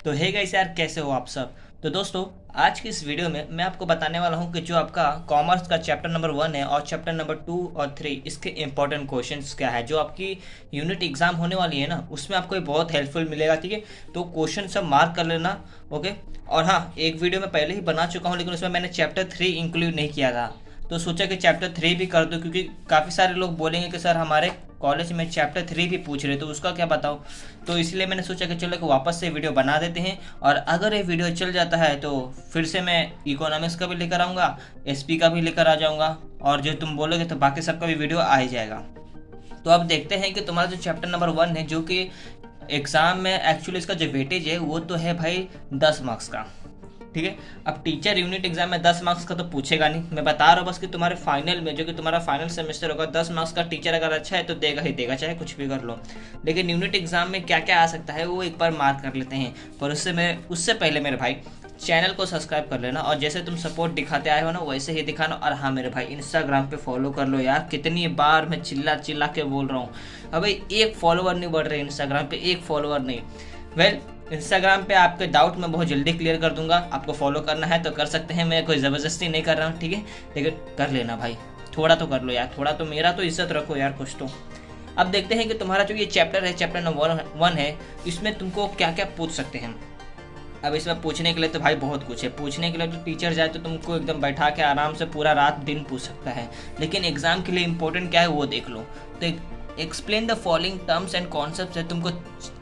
तो hey guys यार, कैसे हो आप सब। तो दोस्तों, आज की इस वीडियो में मैं आपको बताने वाला हूं कि जो आपका कॉमर्स का चैप्टर नंबर 1 है और चैप्टर नंबर 2 और 3 इसके इंपॉर्टेंट क्वेश्चंस क्या है। जो आपकी यूनिट एग्जाम होने वाली है ना, उसमें आपको ये बहुत हेल्पफुल मिलेगा। ठीक है, तो क्वेश्चन सब मार्क कर लेना। ओके। और हाँ, एक वीडियो मैं पहले ही बना चुका हूँ, लेकिन उसमें मैंने चैप्टर 3 इंक्लूड नहीं किया था, तो सोचा कि चैप्टर 3 भी कर दो, क्योंकि काफ़ी सारे लोग बोलेंगे कि सर हमारे कॉलेज में चैप्टर 3 भी पूछ रहे, तो उसका क्या बताओ। तो इसलिए मैंने सोचा कि चलो कि वापस से वीडियो बना देते हैं, और अगर ये वीडियो चल जाता है तो फिर से मैं इकोनॉमिक्स का भी लेकर आऊँगा, एसपी का भी लेकर आ जाऊँगा, और जो तुम बोलोगे तो बाकी सबका भी वीडियो आ ही जाएगा। तो अब देखते हैं कि तुम्हारा जो चैप्टर नंबर 1 है, जो कि एग्ज़ाम में एक्चुअली इसका जो वेटेज है वो तो है भाई 10 मार्क्स का। ठीक है। अब टीचर यूनिट एग्जाम में 10 मार्क्स का तो पूछेगा नहीं, मैं बता रहा हूँ बस कि तुम्हारे फाइनल में, जो कि तुम्हारा फाइनल सेमेस्टर होगा, 10 मार्क्स का टीचर अगर अच्छा है तो देगा ही देगा, चाहे कुछ भी कर लो। लेकिन यूनिट एग्जाम में क्या क्या आ सकता है वो एक बार मार्क कर लेते हैं। पर उससे पहले मेरे भाई, चैनल को सब्सक्राइब कर लेना, और जैसे तुम सपोर्ट दिखाते आए हो ना वैसे ही दिखाना। और हाँ मेरे भाई, इंस्टाग्राम पे फॉलो कर लो यार। कितनी बार मैं चिल्ला चिल्ला के बोल रहा हूँ, अबे एक फॉलोवर नहीं बढ़ रहे इंस्टाग्राम पे, एक फॉलोवर नहीं। वेल, इंस्टाग्राम पे आपके डाउट मैं बहुत जल्दी क्लियर कर दूंगा। आपको फॉलो करना है तो कर सकते हैं, मैं कोई ज़बरदस्ती नहीं कर रहा हूँ। ठीक है, लेकिन कर लेना भाई, थोड़ा तो कर लो यार, थोड़ा तो मेरा तो इज्जत रखो यार कुछ तो। अब देखते हैं कि तुम्हारा जो ये चैप्टर है, चैप्टर नंबर 1 है, इसमें तुमको क्या क्या पूछ सकते हैं। अब इसमें पूछने के लिए तो भाई बहुत कुछ है। पूछने के लिए तो टीचर जाए तो तुमको एकदम बैठा के आराम से पूरा रात दिन पूछ सकता है, लेकिन एग्जाम के लिए इंपॉर्टेंट क्या है वो देख लो। तो explain the following terms and concepts है, तुमको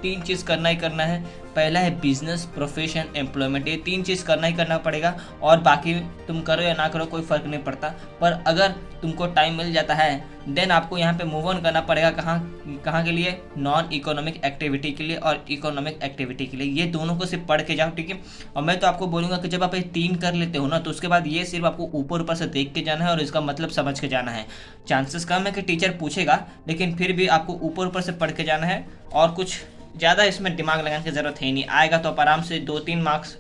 3 चीज़ करना ही करना है। पहला है बिजनेस, प्रोफेशन, एम्प्लॉयमेंट, ये 3 चीज़ करना ही करना पड़ेगा, और बाकी तुम करो या ना करो कोई फ़र्क नहीं पड़ता। पर अगर तुमको टाइम मिल जाता है देन आपको यहाँ पे मूव ऑन करना पड़ेगा। कहाँ के लिए? नॉन इकोनॉमिक एक्टिविटी के लिए और इकोनॉमिक एक्टिविटी के लिए। ये दोनों को सिर्फ पढ़ के जाओ। ठीक है, और मैं तो आपको बोलूँगा कि जब आप ये 3 कर लेते हो ना, तो उसके बाद ये सिर्फ आपको ऊपर ऊपर से देख के जाना है और इसका मतलब समझ के जाना है। चांसेस कम है कि टीचर पूछेगा, लेकिन फिर भी आपको ऊपर ऊपर से पढ़ के जाना है, और कुछ ज़्यादा इसमें दिमाग लगाने की ज़रूरत है नहीं। आएगा तो आप आराम से 2-3 मार्क्स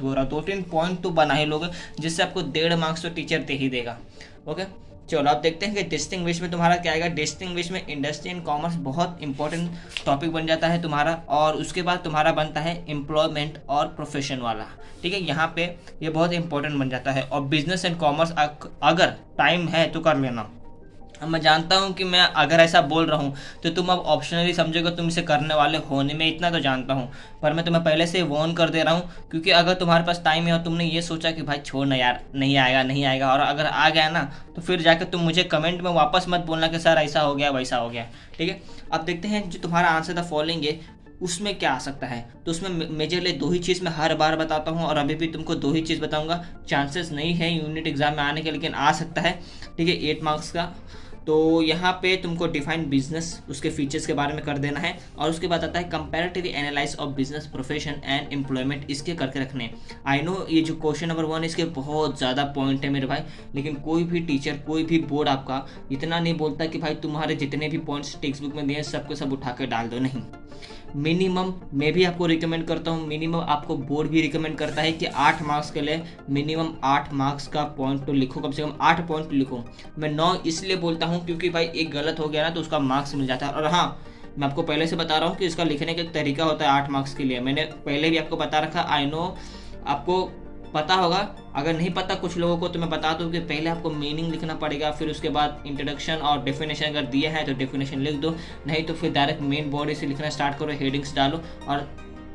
बोल रहा हूँ, 2-3 पॉइंट तो बना ही लोगे, जिससे आपको 1.5 मार्क्स तो टीचर दे ही देगा। ओके, चलो अब देखते हैं कि डिस्टिंग्विश में तुम्हारा क्या आएगा। डिस्टिंग्विश में इंडस्ट्री एंड कॉमर्स बहुत इंपॉर्टेंट टॉपिक बन जाता है तुम्हारा, और उसके बाद तुम्हारा बनता है एम्प्लॉयमेंट और प्रोफेशन वाला। ठीक है, यहाँ पे ये बहुत इंपॉर्टेंट बन जाता है। और बिजनेस एंड कॉमर्स अगर टाइम है तो कर लेना। अब मैं जानता हूँ कि मैं अगर ऐसा बोल रहा हूँ तो तुम अब ऑप्शनली समझोगे, तुम इसे करने वाले होने में, इतना तो जानता हूँ। पर मैं तुम्हें पहले से वार्न कर दे रहा हूँ, क्योंकि अगर तुम्हारे पास टाइम है और तुमने ये सोचा कि भाई छोड़ ना यार, नहीं आएगा नहीं आएगा, और अगर आ गया ना तो फिर जाकर तुम मुझे कमेंट में वापस मत बोलना कि सर ऐसा हो गया वैसा हो गया। ठीक है, अब देखते हैं जो तुम्हारा आंसर द फॉलोइंग है उसमें क्या आ सकता है। तो उसमें मेजरली 2 ही चीज़ मैं हर बार बताता हूँ, और अभी भी तुमको 2 ही चीज़ बताऊँगा। चांसेस नहीं है यूनिट एग्जाम में आने के, लेकिन आ सकता है। ठीक है, 8 मार्क्स का। तो यहाँ पे तुमको डिफाइन बिजनेस, उसके फीचर्स के बारे में कर देना है, और उसके बाद आता है comparative analyse of business, profession and employment, इसके करके रखने। आई नो ये जो क्वेश्चन नंबर 1 इसके बहुत ज़्यादा पॉइंट है मेरे भाई, लेकिन कोई भी टीचर, कोई भी बोर्ड आपका इतना नहीं बोलता कि भाई तुम्हारे जितने भी पॉइंट्स टेक्स्ट बुक में दिए सबके सब उठा के डाल दो, नहीं। मिनिमम मैं भी आपको रिकमेंड करता हूँ, मिनिमम आपको बोर्ड भी रिकमेंड करता है कि 8 मार्क्स के लिए मिनिमम 8 मार्क्स का पॉइंट तो लिखो, कम से कम 8 पॉइंट लिखो। मैं 9 इसलिए बोलता हूँ क्योंकि भाई एक गलत हो गया ना तो उसका मार्क्स मिल जाता है। और हाँ, मैं आपको पहले से बता रहा हूँ कि इसका लिखने का एक तरीका होता है 8 मार्क्स के लिए, मैंने पहले भी आपको बता रखा। आई नो आपको पता होगा, अगर नहीं पता कुछ लोगों को तो मैं बता दूं कि पहले आपको मीनिंग लिखना पड़ेगा, फिर उसके बाद इंट्रोडक्शन और डेफिनेशन अगर दिया है तो डेफिनेशन लिख दो, नहीं तो फिर डायरेक्ट मेन बॉडी से लिखना स्टार्ट करो, हेडिंग्स डालो, और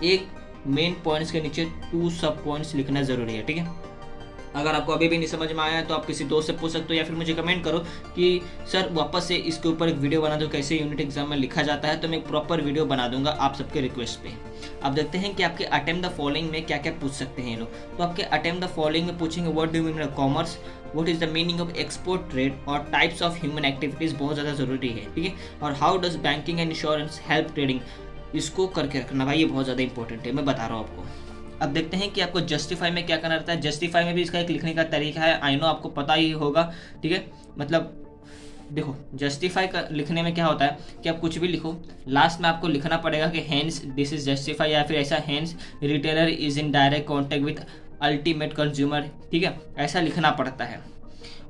एक मेन पॉइंट्स के नीचे 2 सब पॉइंट्स लिखना ज़रूरी है। ठीक है, अगर आपको अभी भी नहीं समझ में आया तो आप किसी दोस्त से पूछ सकते हो, या फिर मुझे कमेंट करो कि सर वापस से इसके ऊपर एक वीडियो बना दो कैसे यूनिट एग्जाम में लिखा जाता है, तो मैं एक प्रॉपर वीडियो बना दूंगा आप सबके रिक्वेस्ट पे। अब देखते हैं कि आपके अटेम्प्ट द फॉलोइंग में क्या क्या पूछ सकते हैं ये लोग। तो आपके अटेम्प्ट द फॉलोइंग में पूछेंगे what do you mean commerce, what is the meaning of export trade, और टाइप्स ऑफ ह्यूमन एक्टिविटीज़ बहुत ज़्यादा ज़रूरी है। ठीक है, और how does banking and insurance help trading, इसको करके रखना भाई, ये बहुत ज़्यादा इंपॉर्टेंट है, मैं बता रहा हूँ आपको। अब देखते हैं कि आपको जस्टिफाई में क्या करना रहता है। जस्टिफाई में भी इसका एक लिखने का तरीका है, आई नो आपको पता ही होगा। ठीक है, मतलब देखो जस्टिफाई का लिखने में क्या होता है कि आप कुछ भी लिखो, लास्ट में आपको लिखना पड़ेगा कि हेंस दिस इज जस्टिफाई, या फिर ऐसा hence retailer is in direct contact with ultimate consumer. ठीक है, ऐसा लिखना पड़ता है।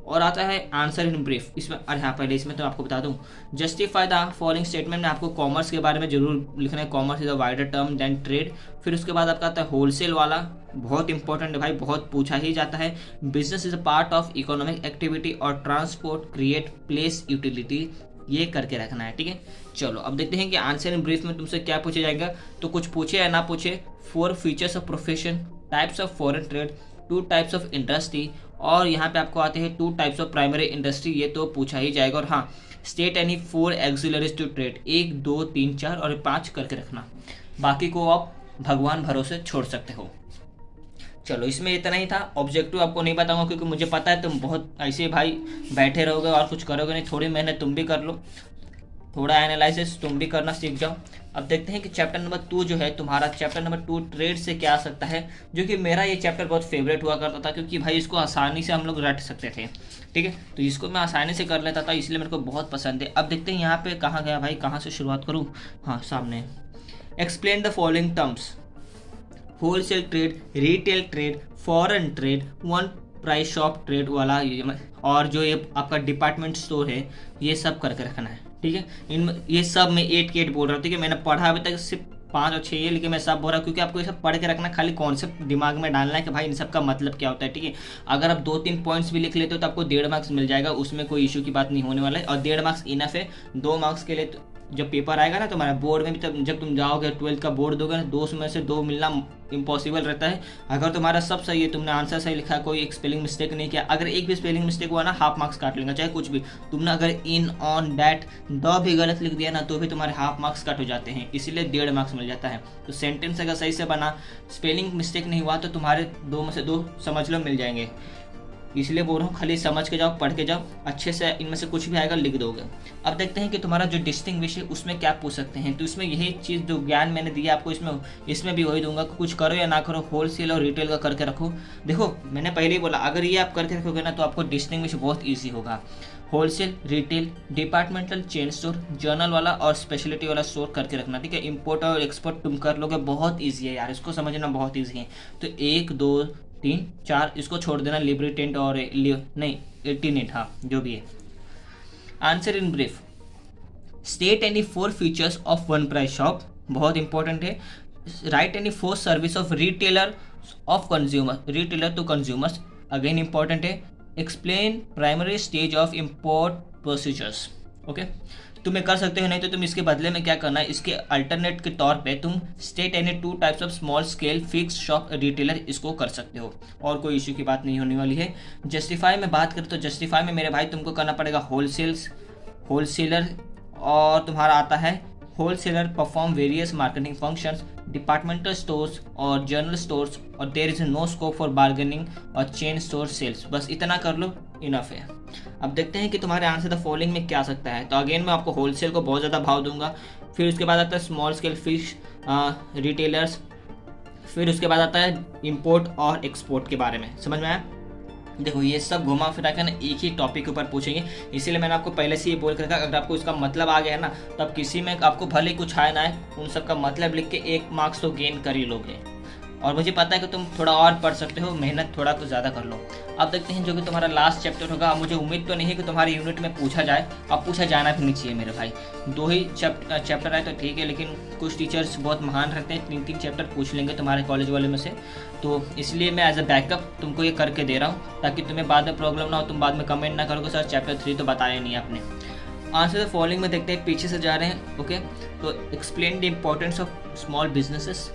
और आता है आंसर इन ब्रीफ। इसमें अरे हाँ, पहले इसमें तो आपको बता दूं, जस्टिफाई द फॉलोइंग स्टेटमेंट में आपको कॉमर्स के बारे में जरूर लिखना है। Commerce is a wider term than trade. फिर उसके बाद आपका आता है होलसेल वाला, बहुत इंपॉर्टेंट है भाई, बहुत पूछा ही जाता है। Business is a part of economic activity और ट्रांसपोर्ट क्रिएट प्लेस यूटिलिटी, ये करके रखना है, ठीक है। चलो अब देखते हैं कि आंसर इन ब्रीफ में तुमसे क्या पूछा जाएगा। तो कुछ पूछे या ना पूछे, 4 features of profession, types of foreign trade, 2 types of industry, और यहाँ पे आपको आते हैं 2 टाइप्स ऑफ प्राइमरी इंडस्ट्री, ये तो पूछा ही जाएगा। और हाँ, state any 4 auxiliaries to trade, 1 2 3 4 और 5 करके रखना, बाकी को आप भगवान भरोसे छोड़ सकते हो। चलो इसमें इतना ही था। ऑब्जेक्टिव आपको नहीं बताऊंगा क्योंकि मुझे पता है तुम बहुत ऐसे भाई बैठे रहोगे और कुछ करोगे नहीं। थोड़ी मेहनत तुम भी कर लो, थोड़ा एनालिसिस तुम भी करना सीख जाओ। अब देखते हैं कि चैप्टर नंबर 2 जो है तुम्हारा, चैप्टर नंबर 2 ट्रेड से क्या आ सकता है, जो कि मेरा ये चैप्टर बहुत फेवरेट हुआ करता था क्योंकि भाई इसको आसानी से हम लोग रट सकते थे, ठीक है। तो इसको मैं आसानी से कर लेता था, इसलिए मेरे को बहुत पसंद है। अब देखते हैं यहाँ पे कहाँ गया भाई, कहाँ से शुरुआत करूँ। हाँ सामने, explain the following terms, wholesale trade, retail trade, foreign trade, one price shop trade वाला, और जो ये आपका डिपार्टमेंट स्टोर है, ये सब करके रखना है, ठीक है। इन ये सब मैं 8 के 8 बोल रहा हूँ, ठीक है। मैंने पढ़ा अभी तक सिर्फ 5 और 6 ये, लेकिन मैं सब बोल रहा हूँ क्योंकि आपको ये सब पढ़ के रखना, खाली कॉन्सेप्ट दिमाग में डालना है कि भाई इन सब का मतलब क्या होता है, ठीक है। अगर आप 2-3 पॉइंट्स भी लिख लेते हो तो आपको 1.5 मार्क्स मिल जाएगा, उसमें कोई इशू की बात नहीं होने वाला है। और 1.5 मार्क्स इनफ है। 2 मार्क्स के लिए तो जब पेपर आएगा ना तुम्हारा बोर्ड में भी, तब जब तुम जाओगे 12th का बोर्ड दोगे ना, 2 में से 2 मिलना इम्पॉसिबल रहता है। अगर तुम्हारा सब सही है, तुमने आंसर सही लिखा, कोई स्पेलिंग मिस्टेक नहीं किया, अगर एक भी स्पेलिंग मिस्टेक हुआ ना, हाफ मार्क्स काट लेंगे, चाहे कुछ भी। तुमने अगर इन, ऑन, डैट, द भी गलत लिख दिया ना, तो भी तुम्हारे हाफ मार्क्स कट हो जाते हैं, इसीलिए 1.5 मार्क्स मिल जाता है। तो सेंटेंस अगर सही से बना, स्पेलिंग मिस्टेक नहीं हुआ, तो तुम्हारे 2 में से 2 समझ लो मिल जाएंगे। इसलिए बोल रहा हूँ, खाली समझ के जाओ, पढ़ के जाओ, अच्छे से इनमें से कुछ भी आएगा लिख दोगे। अब देखते हैं कि तुम्हारा जो डिस्टिंग्विश है उसमें क्या पूछ सकते हैं। तो इसमें यही चीज़ जो ज्ञान मैंने दिया आपको, इसमें भी वही दूंगा कि कुछ करो या ना करो, होलसेल और रिटेल का करके रखो। देखो मैंने पहले ही बोला, अगर ये आप करके रखोगे ना तो आपको डिस्टिंग्विश बहुत ईजी होगा। Wholesale, retail, departmental chain store, journal वाला और स्पेशलिटी वाला स्टोर करके रखना, ठीक है। इंपोर्ट और एक्सपोर्ट तुम कर लोगे, बहुत ईजी है यार, इसको समझना बहुत ईजी है। तो 1 2 3 4 इसको छोड़ देना, लिब्रिटेंट और नहीं 18 हाँ जो भी है। Answer in brief, state any 4 features of one price shop, बहुत इंपॉर्टेंट है। Write any 4 service of retailer of consumer, retailer to consumers, again important है। Explain primary stage of import procedures, okay. तुम्हें कर सकते हो, नहीं तो तुम इसके बदले में क्या करना है, इसके अल्टरनेट के तौर पे तुम state any 2 types of small scale fix shop retailer, इसको कर सकते हो, और कोई इशू की बात नहीं होने वाली है। जस्टिफाई में बात करें तो जस्टिफाई में मेरे भाई तुमको करना पड़ेगा होलसेलर, और तुम्हारा आता है wholesaler perform various marketing functions, departmental stores और जनरल स्टोर्स, और there is no scope for bargaining और चेन स्टोर सेल्स। बस इतना कर लो, इनफ है। अब देखते हैं कि तुम्हारे आंसर द फॉलोइंग में क्या आ सकता है। तो अगेन मैं आपको होलसेल को बहुत ज़्यादा भाव दूंगा, फिर उसके बाद आता है स्मॉल स्केल फिश रिटेलर्स, फिर उसके बाद आता है इंपोर्ट और एक्सपोर्ट के बारे में। समझ में आया? देखो ये सब घुमा फिरा कर ना एक ही टॉपिक के ऊपर पूछेंगे, इसीलिए मैंने आपको पहले से ये बोल कर रखा, अगर आपको इसका मतलब आ गया ना, तब किसी में आपको भले कुछ आए ना आए, उन सब का मतलब लिख के 1 मार्क्स तो गेन कर ही लोगे। और मुझे पता है कि तुम थोड़ा और पढ़ सकते हो, मेहनत थोड़ा तो ज़्यादा कर लो। अब देखते हैं जो कि तुम्हारा लास्ट चैप्टर होगा। मुझे उम्मीद तो नहीं है कि तुम्हारी यूनिट में पूछा जाए, अब पूछा जाना भी नहीं चाहिए मेरे भाई। 2 ही चैप्टर है तो ठीक है, लेकिन कुछ टीचर्स बहुत महान रहते हैं, 3-3 चैप्टर पूछ लेंगे तुम्हारे कॉलेज वाले में से। तो इसलिए मैं एज अ बैकअप तुमको ये करके दे रहा हूँ, ताकि तुम्हें बाद में प्रॉब्लम ना हो, तुम बाद में कमेंट ना करोगे सर चैप्टर 3 तो बताया नहीं आपने। आंसर द फॉलोइंग में देखते हैं, पीछे से जा रहे हैं, ओके। तो explain the importance of small businesses,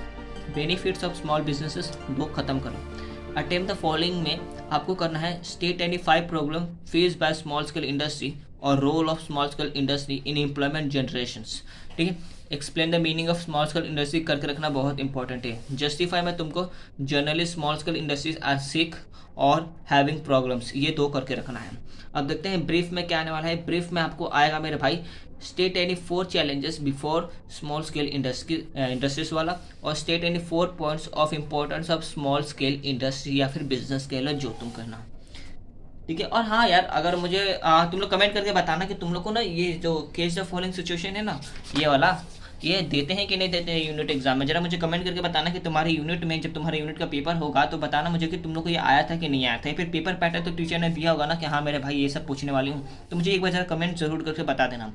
benefits of small businesses, 2 खत्म करो। अटेम्प्ट द फॉलोइंग में आपको करना है, state any 5 problem face by small scale industry और role of small scale industry in employment generations, ठीक है। Explain the meaning of small scale industry करके रखना बहुत इंपॉर्टेंट है। जस्टिफाई में तुमको generally small scale industries are sick और हैविंग प्रॉब्लम्स, ये 2 करके रखना है। अब देखते हैं ब्रीफ में क्या आने वाला है। ब्रीफ में आपको आएगा मेरे भाई, state any 4 challenges before small scale industries वाला, और state any 4 points of importance of small scale industry या फिर बिजनेस के लिए, जो तुम करना, ठीक है। और हाँ यार, अगर मुझे तुम लोग कमेंट करके बताना कि तुम लोग को ना ये जो केस द फॉलोइंग सिचुएशन है ना, ये वाला, ये देते हैं कि नहीं देते हैं यूनिट एग्जाम में, जरा मुझे कमेंट करके बताना कि तुम्हारे यूनिट में जब तुम्हारे यूनिट का पेपर होगा तो बताना मुझे कि तुम लोग को ये आया था कि नहीं आया था, या फिर पेपर पैटर्न तो टीचर ने दिया होगा ना कि हाँ मेरे भाई ये सब पूछने वाली हूँ, तो मुझे एक बार जरा कमेंट जरूर करके बता देना।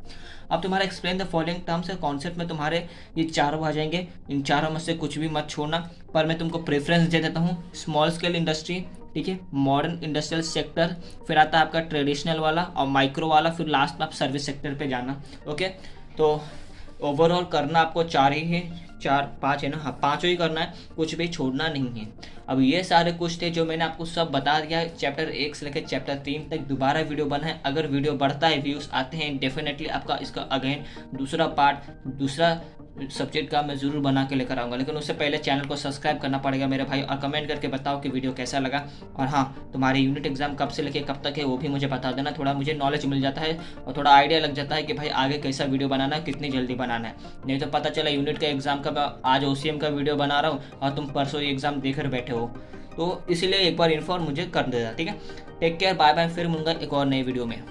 अब तुम्हारा explain the following terms concept में तुम्हारे ये चारों आ जाएंगे, इन चारों में से कुछ भी मत छोड़ना, पर मैं तुमको प्रेफरेंस दे देता हूँ स्मॉल स्केल इंडस्ट्री, ठीक है, मॉडर्न इंडस्ट्रियल सेक्टर, फिर आता है आपका ट्रेडिशनल वाला और माइक्रो वाला, फिर लास्ट में आप सर्विस सेक्टर पे जाना। ओके, तो ओवरऑल करना आपको चार ही है, 4-5 है ना, हाँ 5 ही करना है, कुछ भी छोड़ना नहीं है। अब ये सारे कुछ थे जो मैंने आपको सब बता दिया है, चैप्टर 1 से लेकर चैप्टर 3 तक दोबारा वीडियो बना है। अगर वीडियो बढ़ता है, व्यूज़ आते हैं, डेफिनेटली आपका इसका अगेन दूसरा पार्ट, दूसरा सब्जेक्ट का मैं ज़रूर बना के लेकर आऊँगा, लेकिन उससे पहले चैनल को सब्सक्राइब करना पड़ेगा मेरे भाई, और कमेंट करके बताओ कि वीडियो कैसा लगा। और हाँ, तुम्हारे यूनिट एग्जाम कब से लेके कब तक है वो भी मुझे बता देना, थोड़ा मुझे नॉलेज मिल जाता है और थोड़ा आइडिया लग जाता है कि भाई आगे कैसा वीडियो बनाना है, कितनी जल्दी बनाना है। नहीं तो पता चला यूनिट का एग्जाम का मैं आज OCM का वीडियो बना रहा हूँ और तुम परसों ये एग्ज़ाम देकर बैठे हो, तो इसीलिए एक बार इन्फॉर्म मुझे कर देना, ठीक है। टेक केयर, बाय बाय, फिर मिलूंगा एक और नई वीडियो में।